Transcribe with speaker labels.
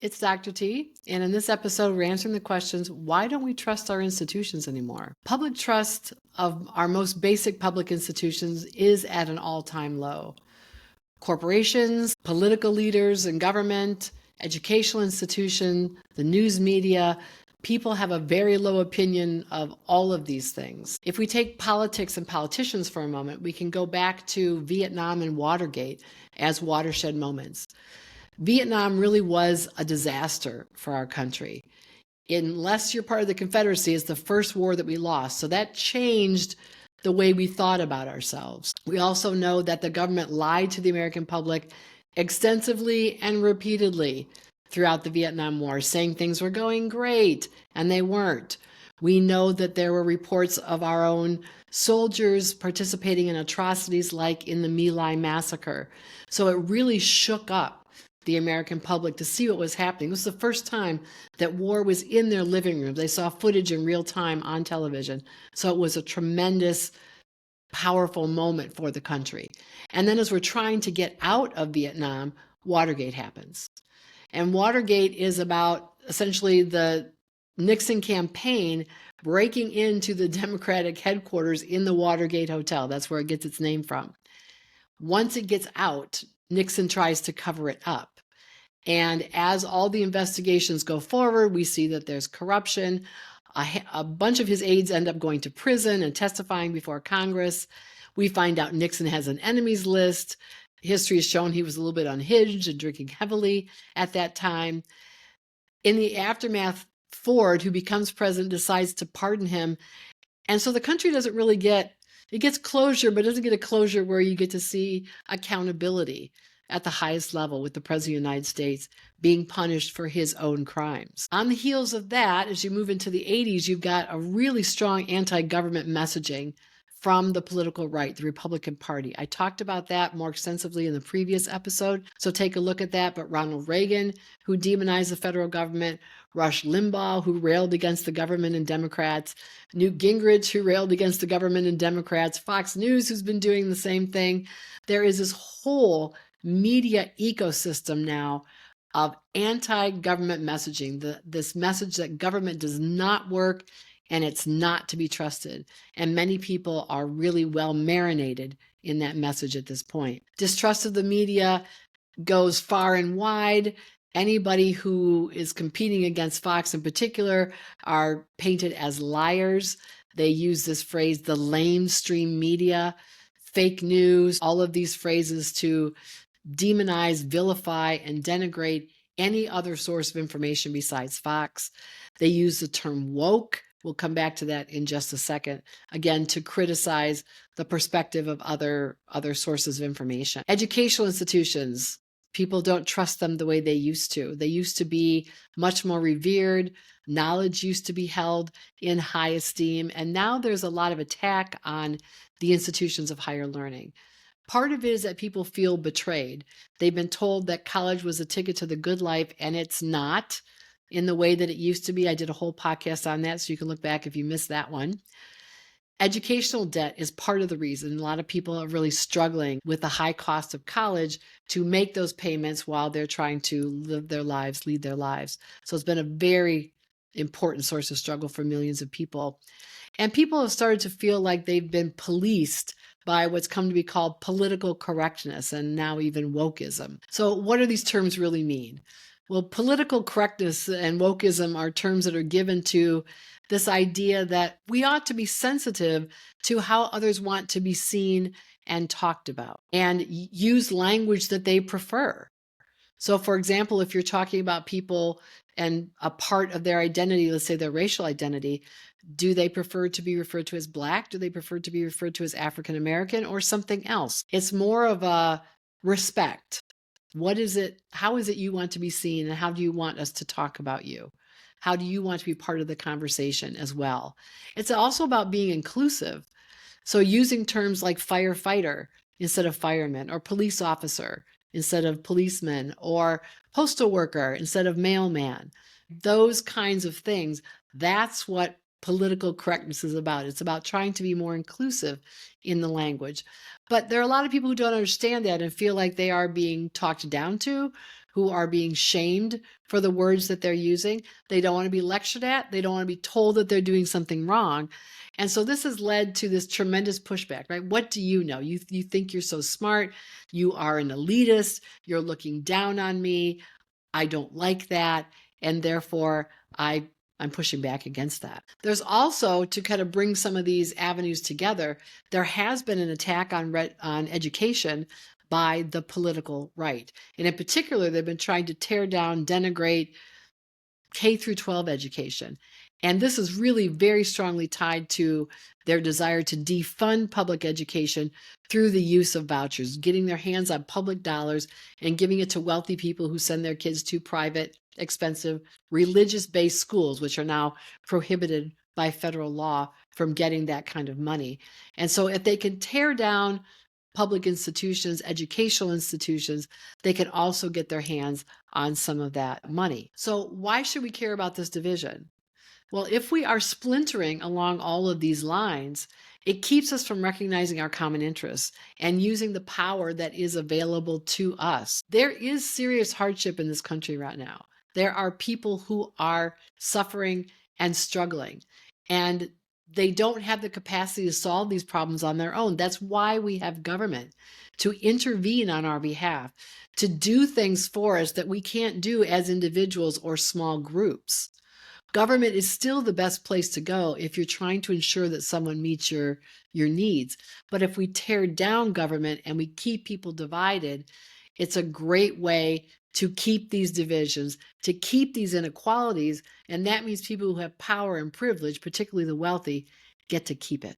Speaker 1: It's Dr. T, and in this episode, we're answering the questions, why don't we trust our institutions anymore? Public trust of our most basic public institutions is at an all-time low. Corporations, political leaders and government, educational institution, the news media, people have a very low opinion of all of these things. If we take politics and politicians for a moment, we can go back to Vietnam and Watergate as watershed moments. Vietnam really was a disaster for our country. Unless you're part of the Confederacy, it's the first war that we lost. So that changed the way we thought about ourselves. We also know that the government lied to the American public extensively and repeatedly throughout the Vietnam War, saying things were going great, and they weren't. We know that there were reports of our own soldiers participating in atrocities like in the My Lai massacre. So it really shook up the American public to see what was happening. It was the first time that war was in their living room. They saw footage in real time on television. So it was a tremendous, powerful moment for the country. And then as we're trying to get out of Vietnam, Watergate happens. And Watergate is about essentially the Nixon campaign breaking into the Democratic headquarters in the Watergate Hotel. That's where it gets its name from. Once it gets out, Nixon tries to cover it up. And as all the investigations go forward, we see that there's corruption. A bunch of his aides end up going to prison and testifying before Congress. We find out Nixon has an enemies list. History has shown he was a little bit unhinged and drinking heavily at that time. In the aftermath, Ford, who becomes president, decides to pardon him. And so the country doesn't really it gets closure, but it doesn't get a closure where you get to see accountability at the highest level, with the President of the United States being punished for his own crimes. On the heels of that, as you move into the 80s, you've got a really strong anti-government messaging from the political right, the Republican Party. I talked about that more extensively in the previous episode, so take a look at that. But Ronald Reagan, who demonized the federal government, Rush Limbaugh, who railed against the government and Democrats, Newt Gingrich, who railed against the government and Democrats, Fox News, who's been doing the same thing. There is this whole media ecosystem now of anti-government messaging, this message that government does not work and it's not to be trusted. And many people are really well marinated in that message at this point. Distrust of the media goes far and wide. Anybody who is competing against Fox in particular are painted as liars. They use this phrase, the lamestream media, fake news, all of these phrases to demonize, vilify, and denigrate any other source of information besides Fox. They use the term woke. We'll come back to that in just a second. Again, to criticize the perspective of other sources of information. Educational institutions, people don't trust them the way they used to. They used to be much more revered. Knowledge used to be held in high esteem. And now there's a lot of attack on the institutions of higher learning. Part of it is that people feel betrayed. They've been told that college was a ticket to the good life, and it's not in the way that it used to be. I did a whole podcast on that, so you can look back if you missed that one. Educational debt is part of the reason a lot of people are really struggling with the high cost of college to make those payments while they're trying to live their lives, lead their lives. So it's been a very important source of struggle for millions of people. And people have started to feel like they've been policed by what's come to be called political correctness and now even wokeism. So what do these terms really mean? Well, political correctness and wokeism are terms that are given to this idea that we ought to be sensitive to how others want to be seen and talked about and use language that they prefer. So, for example, if you're talking about people and a part of their identity, let's say their racial identity, do they prefer to be referred to as Black? Do they prefer to be referred to as African American or something else? It's more of a respect. What is it? How is it you want to be seen, and how do you want us to talk about you? How do you want to be part of the conversation as well? It's also about being inclusive. So using terms like firefighter instead of fireman, or police officer instead of policeman, or postal worker instead of mailman, those kinds of things, that's what political correctness is about. It's about trying to be more inclusive in the language. But there are a lot of people who don't understand that and feel like they are being talked down to, who are being shamed for the words that they're using. They don't want to be lectured at. They don't want to be told that they're doing something wrong. And so this has led to this tremendous pushback, right? What do you know? You think you're so smart. You are an elitist. You're looking down on me. I don't like that. And therefore, I'm pushing back against that. There's also, to kind of bring some of these avenues together, there has been an attack on education by the political right. And in particular, they've been trying to tear down, denigrate K through 12 education. And this is really very strongly tied to their desire to defund public education through the use of vouchers, getting their hands on public dollars and giving it to wealthy people who send their kids to private, expensive, religious-based schools, which are now prohibited by federal law from getting that kind of money. And so if they can tear down public institutions, educational institutions, they can also get their hands on some of that money. So why should we care about this division? Well, if we are splintering along all of these lines, it keeps us from recognizing our common interests and using the power that is available to us. There is serious hardship in this country right now. There are people who are suffering and struggling, and they don't have the capacity to solve these problems on their own. That's why we have government to intervene on our behalf, to do things for us that we can't do as individuals or small groups. Government is still the best place to go if you're trying to ensure that someone meets your needs. But if we tear down government and we keep people divided, it's a great way to keep these divisions, to keep these inequalities, and that means people who have power and privilege, particularly the wealthy, get to keep it.